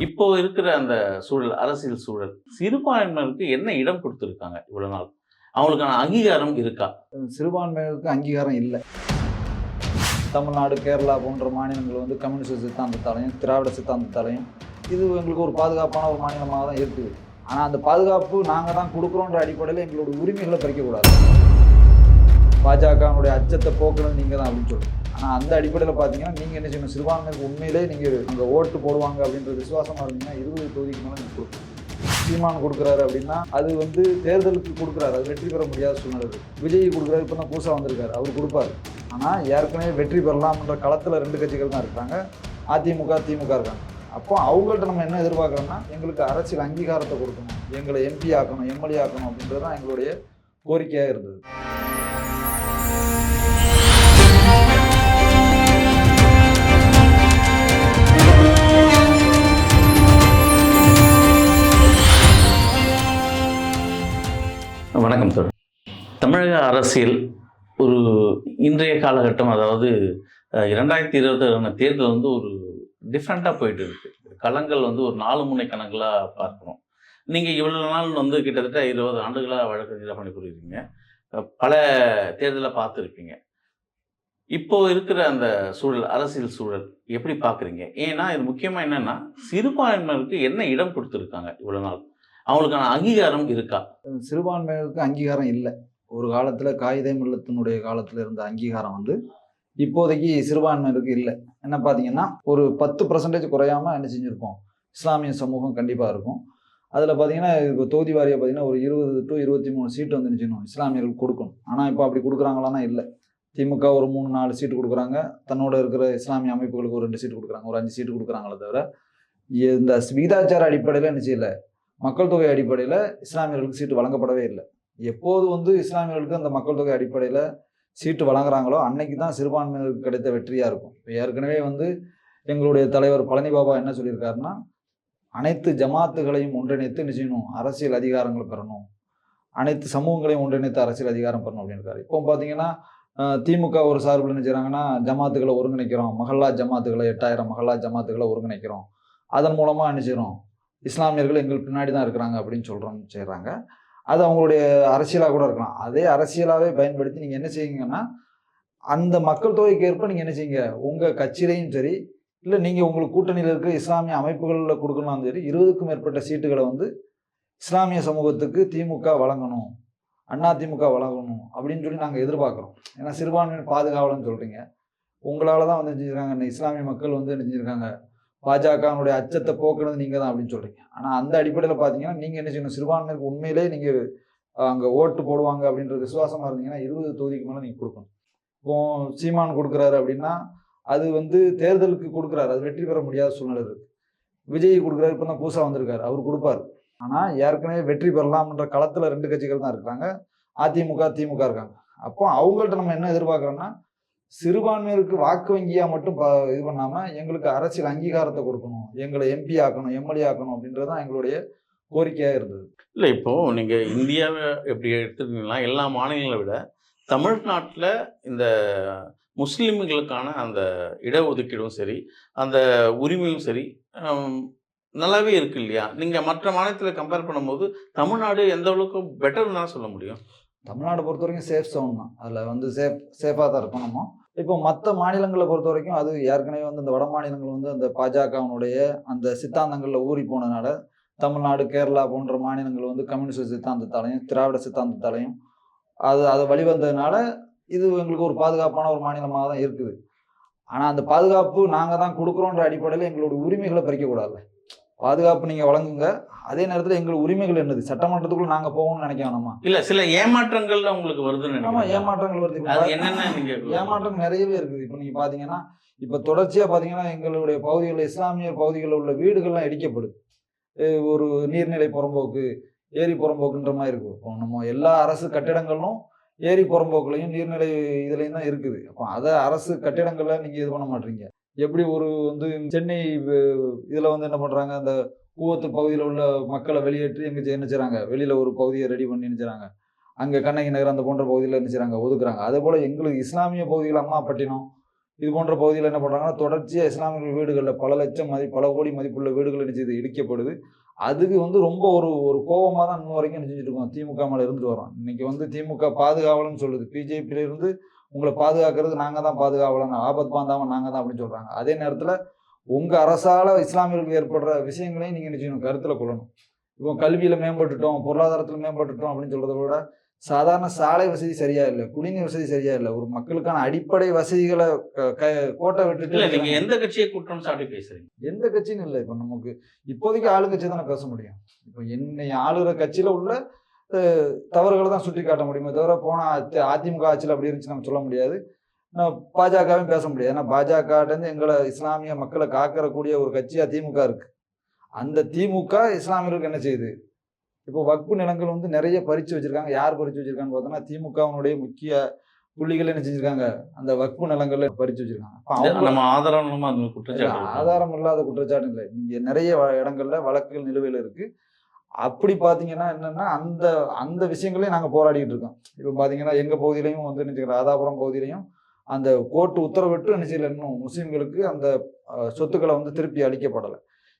இப்போ இருக்கிற அந்த சூழல், அரசியல் சூழல், சிறுபான்மையினருக்கு என்ன இடம் குடுத்திருக்காங்க இவ்வளவு நாள்? அவங்களுக்கான அங்கீகாரம் இருக்கா? சிறுபான்மையினருக்கு அங்கீகாரம் இல்லை. தமிழ்நாடு, கேரளா போன்ற மாநிலங்கள் வந்து கம்யூனிஸ்ட் சித்தாந்தத்தாலையும், திராவிட சித்தாந்தத்தாலையும் இது எங்களுக்கு ஒரு பாதுகாப்பான ஒரு மாநிலமாக தான் இருக்குது. ஆனால் அந்த பாதுகாப்பு நாங்கள் தான் கொடுக்குறோன்ற அடிப்படையில் எங்களோட உரிமைகளை பறிக்கக்கூடாது. பாஜகனுடைய அச்சத்தை போக்குறது நீங்கள் தான் அப்படின்னு சொல்லி. ஆனால் அந்த அடிப்படையில் பார்த்தீங்கன்னா நீங்கள் என்ன செய்யணும், சிறுபான்மைக்கு உண்மையிலே நீங்கள் அங்கே ஓட்டு போடுவாங்க அப்படின்ற விசுவாசமாக இருந்தீங்கன்னா 20 தொகுதிக்கு மேலே நீங்கள் கொடுக்கணும். சீமான் கொடுக்குறாரு அப்படின்னா அது வந்து தேர்தலுக்கு கொடுக்குறாரு, அது வெற்றி பெற முடியாத சூழ்நிலை. விஜய் கொடுக்குறாரு, இப்போ தான் புதுசாக வந்திருக்காரு, அவர் கொடுப்பாரு. ஆனால் ஏற்கனவே வெற்றி பெறலாம்ன்ற களத்தில் 2 கட்சிகள் தான் இருக்கிறாங்க, அதிமுக திமுக இருக்காங்க. அப்போ அவங்கள்ட்ட நம்ம என்ன எதிர்பார்க்குறோம்னா எங்களுக்கு அரசியல் அங்கீகாரத்தை கொடுக்கணும், எங்களை எம்பி ஆக்கணும், எம்எல்ஏ ஆக்கணும் அப்படின்றது தான் எங்களுடைய கோரிக்கையாக இருந்தது. வணக்கம் தோழர். தமிழக அரசியல் ஒரு இன்றைய காலகட்டம், அதாவது 2020 தேர்தல் வந்து ஒரு டிஃப்ரெண்ட்டாக போயிட்டு இருக்கு. களங்கள் வந்து ஒரு 4 முனை கணங்களாக பார்க்குறோம். நீங்கள் இவ்வளவு நாள் வந்து கிட்டத்தட்ட 20 ஆண்டுகளாக வழக்கறிஞராக பணிபுரியுறீங்க, பல தேர்தலை பார்த்துருப்பீங்க. இப்போ இருக்கிற அந்த சூழல், அரசியல் சூழல் எப்படி பார்க்குறீங்க? ஏன்னா இது முக்கியமாக என்னென்னா, சிறுபான்மையினருக்கு என்ன இடம் கொடுத்துருக்காங்க இவ்வளவு நாள்? அவங்களுக்கான அங்கீகாரம் இருக்கா? சிறுபான்மையினருக்கு அங்கீகாரம் இல்லை. ஒரு காலத்தில் காயிதே மில்லத்தினுடைய காலத்தில் இருந்த அங்கீகாரம் வந்து இப்போதைக்கு சிறுபான்மையினருக்கு இல்லை. என்ன பார்த்தீங்கன்னா ஒரு 10% குறையாமல் என்ன செஞ்சுருப்போம், இஸ்லாமிய சமூகம் கண்டிப்பாக இருக்கும். அதில் பார்த்தீங்கன்னா இப்போ தொகுதி வாரியாக பார்த்தீங்கன்னா ஒரு 20 to 23 சீட்டு வந்து நினைச்சிடணும் இஸ்லாமியர்களுக்கு கொடுக்கணும். ஆனால் இப்போ அப்படி கொடுக்குறாங்களான்னா இல்லை. திமுக ஒரு 3-4 சீட்டு கொடுக்குறாங்க, தன்னோட இருக்கிற இஸ்லாமிய அமைப்புகளுக்கு ஒரு 2 சீட்டு கொடுக்குறாங்க, ஒரு 5 சீட்டு கொடுக்குறாங்களே தவிர இந்த விகிதாச்சார அடிப்படையில் என்ன செய்யலை, மக்கள் தொகை அடிப்படையில் இஸ்லாமியர்களுக்கு சீட்டு வழங்கப்படவே இல்லை. எப்போது வந்து இஸ்லாமியர்களுக்கு அந்த மக்கள் தொகை அடிப்படையில் சீட்டு வழங்குறாங்களோ அன்னைக்கு தான் சிறுபான்மையினருக்கு கிடைத்த வெற்றியாக இருக்கும். இப்போ ஏற்கனவே வந்து எங்களுடைய தலைவர் பழனி பாபா என்ன சொல்லியிருக்காருன்னா, அனைத்து ஜமாத்துகளையும் ஒன்றிணைத்து என்ன செய்யணும், அரசியல் அதிகாரங்களை பெறணும், அனைத்து சமூகங்களையும் ஒன்றிணைத்து அரசியல் அதிகாரம் பெறணும் அப்படின்னு இருக்காரு. இப்போ பார்த்தீங்கன்னா திமுக ஒரு சார்பில் என்ன செய்கிறாங்கன்னா, ஜமாத்துகளை ஒருங்கிணைக்கிறோம், மஹல்லா ஜமாத்துகளை 8000 மஹல்லா ஜமாத்துகளை ஒருங்கிணைக்கிறோம், அதன் மூலமாக என்ன செய்கிறோம், இஸ்லாமியர்கள் எங்களுக்கு பின்னாடி தான் இருக்கிறாங்க அப்படின்னு செய்கிறாங்க. அது அவங்களுடைய அரசியலாக கூட இருக்கலாம். அதே அரசியலாகவே பயன்படுத்தி நீங்கள் என்ன செய்யுங்கன்னா, அந்த மக்கள் தொகைக்கு ஏற்ப நீங்கள் என்ன செய்யுங்க, உங்கள் கட்சியிலையும் சரி இல்லை நீங்கள் உங்களுக்கு கூட்டணியில் இருக்கிற இஸ்லாமிய அமைப்புகளில் கொடுக்கணும் சரி, 20க்கும் மேற்பட்ட சீட்டுகளை வந்து இஸ்லாமிய சமூகத்துக்கு திமுக வழங்கணும், அதிமுக வழங்கணும் அப்படின்னு சொல்லி நாங்கள் எதிர்பார்க்குறோம். ஏன்னா சிறுபான்மையினர் பாதுகாவலன்னு சொல்கிறீங்க, உங்களால் தான் வந்து செஞ்சுருக்காங்க இந்த இஸ்லாமிய மக்கள் வந்து என்ன செஞ்சுருக்காங்க, பாஜகனுடைய அச்சத்தை போக்குறது நீங்கள் தான் அப்படின்னு சொல்கிறீங்க. ஆனால் அந்த அடிப்படையில் பார்த்தீங்கன்னா நீங்கள் என்ன செய்யணும், சிறுபான்மைக்கு உண்மையிலே நீங்கள் அங்கே ஓட்டு போடுவாங்க அப்படின்ற விசுவாசமாக இருந்தீங்கன்னா 20 தொகுதிக்கு மேலே நீங்கள் கொடுக்கணும். இப்போ சீமான் கொடுக்குறாரு அப்படின்னா அது வந்து தேர்தலுக்கு கொடுக்குறாரு, அது வெற்றி பெற முடியாத சூழ்நிலை இருக்குது. விஜய் கொடுக்குறாரு, இப்போ தான் புதுசாக வந்திருக்காரு, அவர் கொடுப்பார். ஆனால் ஏற்கனவே வெற்றி பெறலாம்ன்ற களத்தில் 2 கட்சிகள் தான் இருக்கிறாங்க, அதிமுக திமுக இருக்காங்க. அப்போ அவங்கள்ட்ட நம்ம என்ன எதிர்பார்க்குறோன்னா, சிறுபான்மையினருக்கு வாக்கு வங்கியாக மட்டும் இது பண்ணாமல் எங்களுக்கு அரசியல் அங்கீகாரத்தை கொடுக்கணும், எங்களை எம்பி ஆக்கணும், எம்எல்ஏ ஆக்கணும் அப்படின்றது தான் எங்களுடைய கோரிக்கையாக இருந்தது. இல்லை, இப்போது நீங்கள் இந்தியாவை எப்படி எடுத்துக்கிட்டீங்கன்னா எல்லா மாநிலங்களை விட தமிழ்நாட்டில் இந்த முஸ்லீம்களுக்கான அந்த இடஒதுக்கீடும் சரி, அந்த உரிமையும் சரி நல்லாவே இருக்கு இல்லையா? நீங்கள் மற்ற மாநிலத்தில் கம்பேர் பண்ணும்போது தமிழ்நாடு எந்த அளவுக்கு பெட்டர்னு தான் சொல்ல முடியும்? தமிழ்நாடு பொறுத்த வரைக்கும் சேஃப் சோன் தான், அதில் வந்து சேஃபாக தான் இருக்கும். நம்ம இப்போ மற்ற மாநிலங்களை பொறுத்த வரைக்கும் அது ஏற்கனவே வந்து இந்த வட மாநிலங்கள் வந்து அந்த பாஜகனுடைய அந்த சித்தாந்தங்களில் ஊறி போனதுனால, தமிழ்நாடு, கேரளா போன்ற மாநிலங்கள் வந்து கம்யூனிஸ்ட் சித்தாந்தத்தாலையும், திராவிட சித்தாந்தத்தாலையும் அதை வழிவந்ததுனால இது எங்களுக்கு ஒரு பாதுகாப்பான ஒரு மாநிலமாக தான் இருக்குது. ஆனால் அந்த பாதுகாப்பு நாங்கள் தான் கொடுக்குறோன்ற அடிப்படையில் எங்களோட உரிமைகளை பறிக்கக்கூடாது. பாதுகாப்பு நீங்கள் வழங்குங்க, அதே நேரத்தில் எங்கள் உரிமைகள் என்னது, சட்டமன்றத்துக்குள்ள நாங்கள் போகணும்னு நினைக்க வேணாமா? இல்லை, சில ஏமாற்றங்கள் உங்களுக்கு வருதுன்னு. ஆமாம், ஏமாற்றங்கள் வருது. என்னென்ன ஏமாற்றம் நிறையவே இருக்குது. இப்போ நீங்கள் பார்த்தீங்கன்னா, இப்போ தொடர்ச்சியாக பார்த்தீங்கன்னா எங்களுடைய பகுதிகளில், இஸ்லாமியர் பகுதிகளில் உள்ள வீடுகள்லாம் இடிக்கப்படுது. ஒரு நீர்நிலை புறம்போக்கு, ஏரி புறம்போக்குன்ற மாதிரி இருக்குது. இப்போ நம்ம எல்லா அரசு கட்டிடங்களும் ஏரி புறம்போக்குலையும் நீர்நிலை இதுலையும் தான் இருக்குது. அப்போ அதை அரசு கட்டிடங்களில் நீங்கள் இது பண்ண மாட்டீங்க. எப்படி ஒரு வந்து சென்னை இதில் வந்து என்ன பண்ணுறாங்க, அந்த கூவத்து பகுதியில் உள்ள மக்களை வெளியேற்றி எங்கே என்ன செய்கிறாங்க, வெளியில் ஒரு பகுதியை ரெடி பண்ணி நினைச்சாங்க, அங்கே கண்ணகி நகர் அந்த போன்ற பகுதியில் என்ன செய்கிறாங்க, ஒதுக்குறாங்க. அதே போல் எங்களுக்கு இஸ்லாமிய பகுதிகள் அம்மாப்பட்டினம், இது போன்ற பகுதியில் என்ன பண்ணுறாங்கன்னா தொடர்ச்சியாக இஸ்லாமிய வீடுகளில் பல லட்சம் பல கோடி மதிப்புள்ள வீடுகள் என்ன செய்யுது இடிக்கப்படுது. அதுக்கு வந்து ரொம்ப ஒரு ஒரு கோபமாக தான் இன்னும் வரைக்கும் என்ன செஞ்சுட்டு இருக்கோம், திமுக மேலே இருந்துட்டு வரோம். இன்னைக்கு வந்து திமுக பாதுகாவலன்னு சொல்லுது, பிஜேபியில இருந்து உங்களை பாதுகாக்கிறது நாங்கள் தான் பாதுகாவலன், ஆபத் பாந்தாமல் நாங்கள் தான் அப்படின்னு சொல்கிறாங்க. அதே நேரத்தில் உங்கள் அரசால் இஸ்லாமியர்களுக்கு ஏற்படுற விஷயங்களையும் நீங்கள் என்ன செய்யணும், கருத்தில் கொள்ளணும். இப்போ கல்வியில் மேம்பட்டுட்டோம், பொருளாதாரத்தில் மேம்பட்டுட்டோம் அப்படின்னு சொல்கிறத விட சாதாரண சாலை வசதி சரியா இல்லை, குடிநீர் வசதி சரியா இல்லை, ஒரு மக்களுக்கான அடிப்படை வசதிகளை கோட்டை இல்ல நீங்க விட்டுட்டு எந்த கட்சியை குற்றம் சாட்டி பேசுறீங்க? எந்த கட்சின்னு இல்லை. இப்போ நமக்கு இப்போதைக்கு ஆளுங்கட்சி தானே பேச முடியும். இப்போ என்னை ஆளுகிற கட்சியில உள்ள தவறுகளை தான் சுட்டி காட்ட முடியுமே தவிர போன அதிமுக ஆட்சியில் அப்படி இருந்துச்சு நம்ம சொல்ல முடியாது. நான் பாஜகவையும் பேச முடியாது. ஏன்னா பாஜகட்டேருந்து எங்களை இஸ்லாமிய மக்களை காக்கக்கூடிய ஒரு கட்சியா திமுக இருக்கு. அந்த திமுக இஸ்லாமியர்களுக்கு என்ன செய்யுது, இப்போ வக்பு நிலங்கள் வந்து நிறைய பறிச்சு வச்சிருக்காங்க. யார் பறிச்சு வச்சிருக்கான்னு பார்த்தோம்னா திமுகவினுடைய முக்கிய புள்ளிகள் என்ன செஞ்சிருக்காங்க, அந்த வக்பு நிலங்கள்ல பறிச்சு வச்சிருக்காங்க. நம்ம ஆதாரமா அது குற்றச்சாட்டு ஆதாரம் இல்லாத குற்றச்சாட்டு இல்லை. நீங்க நிறைய இடங்கள்ல வழக்குகள் நிலுவையில் இருக்கு. அப்படி பாத்தீங்கன்னா என்னன்னா அந்த அந்த விஷயங்களையும் நாங்க போராடிட்டு இருக்கோம். இப்போ பாத்தீங்கன்னா எங்க பகுதியிலையும் வந்து என்ன ராதாபுரம் பகுதியிலையும் அந்த கோர்ட்டு உத்தரவிட்டு என்ன செய்யல, இன்னும் முஸ்லிம்களுக்கு அந்த சொத்துக்களை வந்து திருப்பி அளிக்கப்படலை.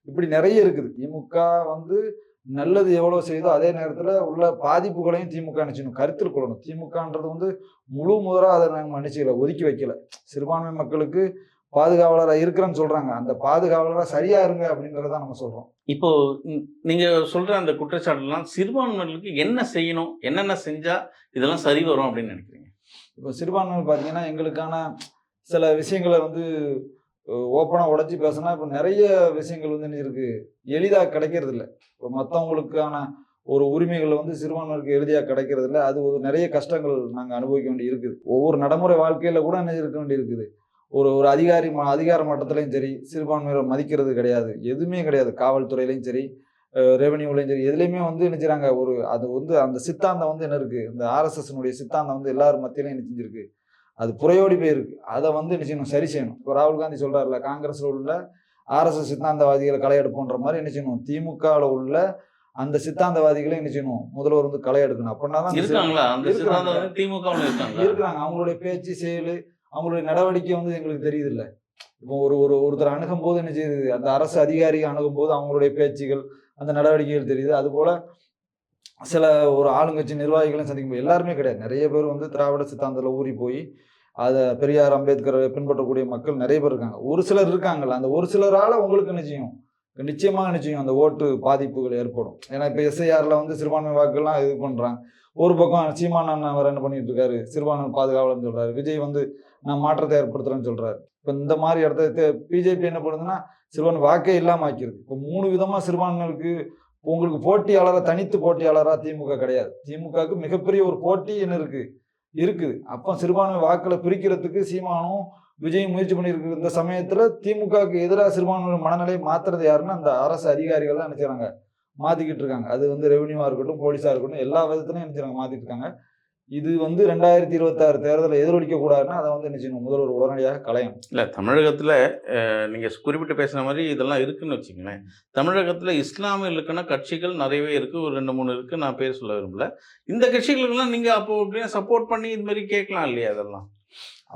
இப்படி நிறைய இருக்குது. திமுக வந்து நல்லது எவ்வளோ செய்தோ அதே நேரத்தில் உள்ள பாதிப்புகளையும் திமுக நினைச்சணும், கருத்தில் கொள்ளணும். திமுகன்றது வந்து முழு முதலாக அதை நாங்கள் நினைச்சிக்கல, ஒதுக்கி வைக்கல. சிறுபான்மை மக்களுக்கு பாதுகாவலராக இருக்கிறேன்னு சொல்றாங்க, அந்த பாதுகாவலராக சரியா இருங்க அப்படின்றத நம்ம சொல்றோம். இப்போ நீங்க சொல்ற அந்த குற்றச்சாட்டுலாம் சிறுபான்மையினருக்கு என்ன செய்யணும், என்னென்ன செஞ்சா இதெல்லாம் சரி வரும் அப்படின்னு நினைக்கிறீங்க? இப்போ சிறுபான்மையினர் பார்த்தீங்கன்னா எங்களுக்கான சில விஷயங்களை வந்து ஓப்பனாக உடச்சி பேசினா இப்போ நிறைய விஷயங்கள் வந்து என்ன இருக்கு, எளிதாக கிடைக்கிறது இல்லை. இப்போ மற்றவங்களுக்கான ஒரு உரிமைகள் வந்து சிறுபான்மையினருக்கு எளிதாக கிடைக்கிறது இல்லை. அது ஒரு நிறைய கஷ்டங்கள் நாங்கள் அனுபவிக்க வேண்டி இருக்குது. ஒவ்வொரு நடைமுறை வாழ்க்கையில் கூட என்ன இருக்க வேண்டி இருக்குது. ஒரு ஒரு அதிகார மட்டத்திலையும் சரி சிறுபான்மையினர் மதிக்கிறது கிடையாது, எதுவுமே கிடையாது. காவல்துறையிலையும் சரி ரெவன்யூலையும் சரி எதுலையுமே வந்து என்ன செய்றாங்க, ஒரு அது வந்து அந்த சித்தாந்தம் வந்து என்ன இருக்குது, இந்த ஆர்எஸ்எஸ்னுடைய சித்தாந்தம் வந்து எல்லாரும் மத்தியிலையும் என்ன செஞ்சிருக்கு, அது புறையோடி போயிருக்கு. அதை வந்து என்ன செய்யணும், சரி செய்யணும். இப்போ ராகுல் காந்தி சொல்றாருல, காங்கிரஸ்ல உள்ள ஆர்எஸ்எஸ் சித்தாந்தவாதிகளை களை எடுப்போன்ற மாதிரி என்ன செய்யணும், திமுகவில் உள்ள அந்த சித்தாந்தவாதிகளை என்ன செய்யணும், முதல்வர் வந்து களை எடுக்கணும். அப்படின்னா தான் இருக்கிறாங்க. அவங்களுடைய பேச்சு செயல் அவங்களுடைய நடவடிக்கை வந்து எங்களுக்கு தெரியுது இல்லை. இப்போ ஒருத்தர் அணுகும் போது என்ன செய்யுது, அந்த அரசு அதிகாரிகள் அணுகும் போது அவங்களுடைய பேச்சுகள் அந்த நடவடிக்கைகள் தெரியுது. அதுபோல சில ஒரு ஆளுங்கட்சி நிர்வாகிகளும் சந்திக்கும் எல்லாருமே கிடையாது. நிறைய பேர் வந்து திராவிட சித்தாந்தத்தில் ஊறி போய் அதை பெரியார் அம்பேத்கரை பின்பற்றக்கூடிய மக்கள் நிறைய பேர் இருக்காங்க. ஒரு சிலர் இருக்காங்கல்ல, அந்த ஒரு சிலரால் உங்களுக்கு நிச்சயம் நிச்சயமாக நிச்சயம் அந்த ஓட்டு பாதிப்புகள் ஏற்படும். ஏன்னா இப்போ எஸ்ஐஆரில் வந்து சிறுபான்மை வாக்குகள்லாம் இது பண்ணுறாங்க. ஒரு பக்கம் சீமான் அவர் என்ன பண்ணிட்டு இருக்காரு, சிறுபான்மை பாதுகாவலன்னு சொல்றாரு. விஜய் வந்து நான் மாற்றத்தை ஏற்படுத்துறேன்னு சொல்றாரு. இப்போ இந்த மாதிரி இடத்த பிஜேபி என்ன பண்ணுதுன்னா சிறுபான்மை வாக்கே இல்லாமல் ஆக்கிருக்கு. இப்போ 3 விதமாக சிறுபான்மைகளுக்கு உங்களுக்கு போட்டியாளராக, தனித்து போட்டியாளராக திமுக கிடையாது. திமுகவுக்கு மிகப்பெரிய ஒரு போட்டி என்ன இருக்குது. அப்போ சிறுபான்மை வாக்களை பிரிக்கிறதுக்கு சீமானும் விஜய் முயற்சி பண்ணியிருக்கு. இந்த சமயத்தில் திமுகவுக்கு எதிராக சிறுபான்மை மனநிலையை மாற்றுறது யாருன்னா அந்த அரசு அதிகாரிகள் தான் நினைச்சாங்க மாற்றிக்கிட்டு இருக்காங்க. அது வந்து ரெவன்யூவாக இருக்கட்டும், போலீஸாக இருக்கட்டும், எல்லா விதத்துலையும் நினைச்சாங்க மாற்றிட்டு இருக்காங்க. இது வந்து 2026 தேர்தலை எதிரொலிக்க கூடாதுன்னா அதை வந்து என்ன செய்யணும், முதல்வர் உடனடியாக களையணும். இல்லை தமிழகத்தில் நீங்கள் குறிப்பிட்டு பேசுகிற மாதிரி இதெல்லாம் இருக்குன்னு வச்சுக்கங்களேன். தமிழகத்தில் இஸ்லாமியர்களுக்கான கட்சிகள் நிறையவே இருக்குது, ஒரு 2-3 இருக்குது, நான் பேர் சொல்ல விரும்பல. இந்த கட்சிகளுக்கெல்லாம் நீங்கள் அப்போ அப்படியே சப்போர்ட் பண்ணி இது மாதிரி கேட்கலாம் இல்லையா? அதெல்லாம்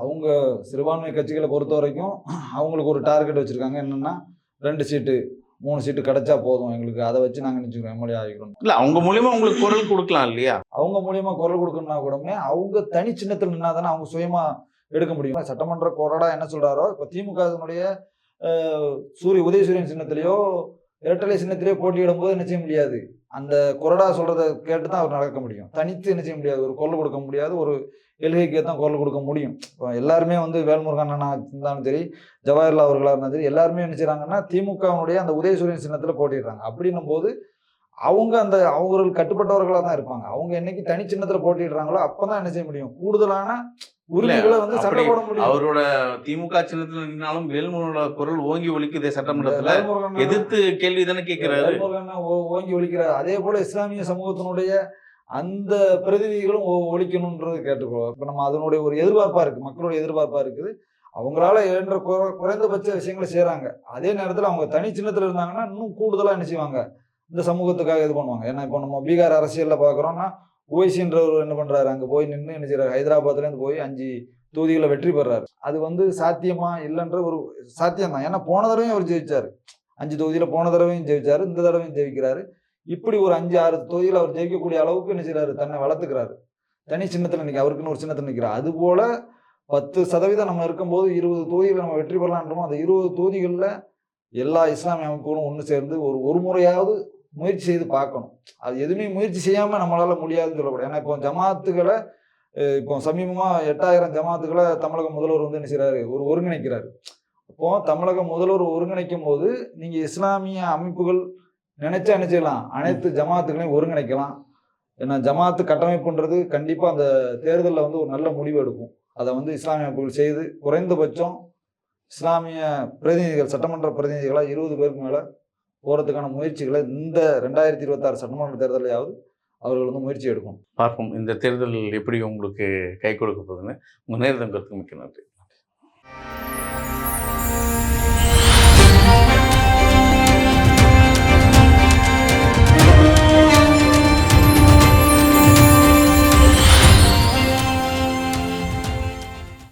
அவங்க சிறுபான்மை கட்சிகளை பொறுத்த வரைக்கும் அவங்களுக்கு ஒரு டார்கெட் வச்சுருக்காங்க. என்னென்னா 2 சீட்டு 3 சீட்டு கிடைச்சா போதும் எங்களுக்கு, அதை வச்சு நாங்கள் நினச்சிக்கிறோம் எம்எல்ஏ ஆகிக்கிறோம். இல்லை அவங்க மூலியமாக உங்களுக்கு குரல் கொடுக்கலாம் இல்லையா? அவங்க மூலியமாக குரல் கொடுக்கணும்னா கூடமே அவங்க தனி சின்னத்தில் நின்னா தானே அவங்க சுயமாக எடுக்க முடியும். சட்டமன்ற கொறடா என்ன சொல்கிறாரோ, இப்போ திமுகவினுடைய உதயசூரியன் சின்னத்திலேயோ இரட்டலை சின்னத்திலேயோ போட்டியிடும் போது என்ன செய்ய முடியாது, அந்த கொறடா சொல்கிறத கேட்டு தான் அவர் நடக்க முடியும். தனித்து என்ன செய்ய முடியாது, ஒரு குரல் கொடுக்க முடியாது, ஒரு எல்கைக்கே தான் குரல் கொடுக்க முடியும். இப்போ எல்லாருமே வந்து வேல்முருகன் அண்ணா இருந்தாலும் சரி, ஜவஹர்லால் அவர்களாக இருந்தாலும் சரி, எல்லாருமே என்ன செய்கிறாங்கன்னா திமுகவினுடைய அந்த உதயசூரியன் சின்னத்தில் போட்டிடுறாங்க. அப்படின்னும் போது அவர்கள் கட்டுப்பட்டவர்களாக தான் இருப்பாங்க. அவங்க என்னைக்கு தனி சின்னத்தில் போட்டிடுறாங்களோ அப்பதான் என்ன செய்ய முடியும், கூடுதலான உரிமைகளை வந்து சட்டை போட முடியும். அவரோட திமுக சின்னத்தில் நின்னாலும் வேல்முருகனோட குரல் ஓங்கி ஒலிக்குதே சட்டமன்றத்துல, எதிர்த்து கேள்வி தானே கேட்கிறாரு, ஓங்கி ஒலிக்கிறார். அதே போல இஸ்லாமிய சமூகத்தினுடைய அந்த பிரதிநிதிகளும் ஒழிக்கணும்ன்றது கேட்டுக்கொள்வோம். இப்போ நம்ம அதனுடைய ஒரு எதிர்பார்ப்பா இருக்கு, மக்களுடைய எதிர்பார்ப்பா இருக்குது. அவங்களால என்ற குறைந்தபட்ச விஷயங்களை செய்யறாங்க. அதே நேரத்தில் அவங்க தனி சின்னத்தில் இருந்தாங்கன்னா இன்னும் கூடுதலா என்ன செய்வாங்க, இந்த சமூகத்துக்காக இது பண்ணுவாங்க. ஏன்னா இப்போ நம்ம பீகார் அரசியலில் பார்க்குறோம்னா ஓய்சின்றவர் என்ன பண்ணுறாரு, அங்கே போய் நின்று என்ன செய்யறாரு, ஹைதராபாத்லேருந்து போய் 5 தொகுதிகளை வெற்றி பெறாரு. அது வந்து சாத்தியமா இல்லைன்ற ஒரு சாத்தியம் தான். ஏன்னா போன தடவையும் அவர் ஜெயிச்சாரு. 5 தொகுதியில போன தடவையும் ஜெயிச்சாரு, இந்த தடவையும் ஜெயிக்கிறாரு. இப்படி ஒரு 5, 6 தொகுதியில் அவர் ஜெயிக்கக்கூடிய அளவுக்கு என்ன செய்றாரு, தன்னை வளர்த்துக்கிறாரு. தனி சின்னத்தில் நிற்க அவருக்குன்னு ஒரு சின்னத்தில் நிற்கிறார். அதுபோல 10% நம்ம இருக்கும்போது 20 தொகுதிகளை நம்ம வெற்றி பெறலான்றோமோ, அந்த 20 தொகுதிகளில் எல்லா இஸ்லாமிய அமைப்புகளும் ஒன்று சேர்ந்து ஒரு முறையாவது முயற்சி செய்து பார்க்கணும். அது எதுவுமே முயற்சி செய்யாமல் நம்மளால முடியாதுன்னு சொல்லக்கூடாது. ஏன்னா இப்போ ஜமாத்துகளை இப்போ சமீபமாக 8000 ஜமாத்துகளை தமிழக முதல்வர் வந்து என்ன செய்றாரு, ஒருங்கிணைக்கிறாரு. அப்போ தமிழக முதல்வர் ஒருங்கிணைக்கும் போது நீங்கள் இஸ்லாமிய அமைப்புகள் நினைச்சா என்ன செய்யலாம், அனைத்து ஜமாத்துகளையும் ஒருங்கிணைக்கலாம். ஏன்னா ஜமாத்து கட்டமைப்புன்றது கண்டிப்பாக அந்த தேர்தலில் வந்து ஒரு நல்ல முடிவு எடுக்கும். அதை வந்து இஸ்லாமிய அமைப்புகள் செய்து குறைந்தபட்சம் இஸ்லாமிய பிரதிநிதிகள், சட்டமன்ற பிரதிநிதிகளாக 20 பேருக்கு மேலே போகிறதுக்கான முயற்சிகளை இந்த 2026 சட்டமன்ற தேர்தலையாவது அவர்கள் வந்து முயற்சி எடுக்கணும். பார்ப்போம் இந்த தேர்தல் எப்படி உங்களுக்கு கை கொடுக்க போகுதுன்னு. உங்கள் நேரத்தை கருத்துக்கு மிக்க நன்றி.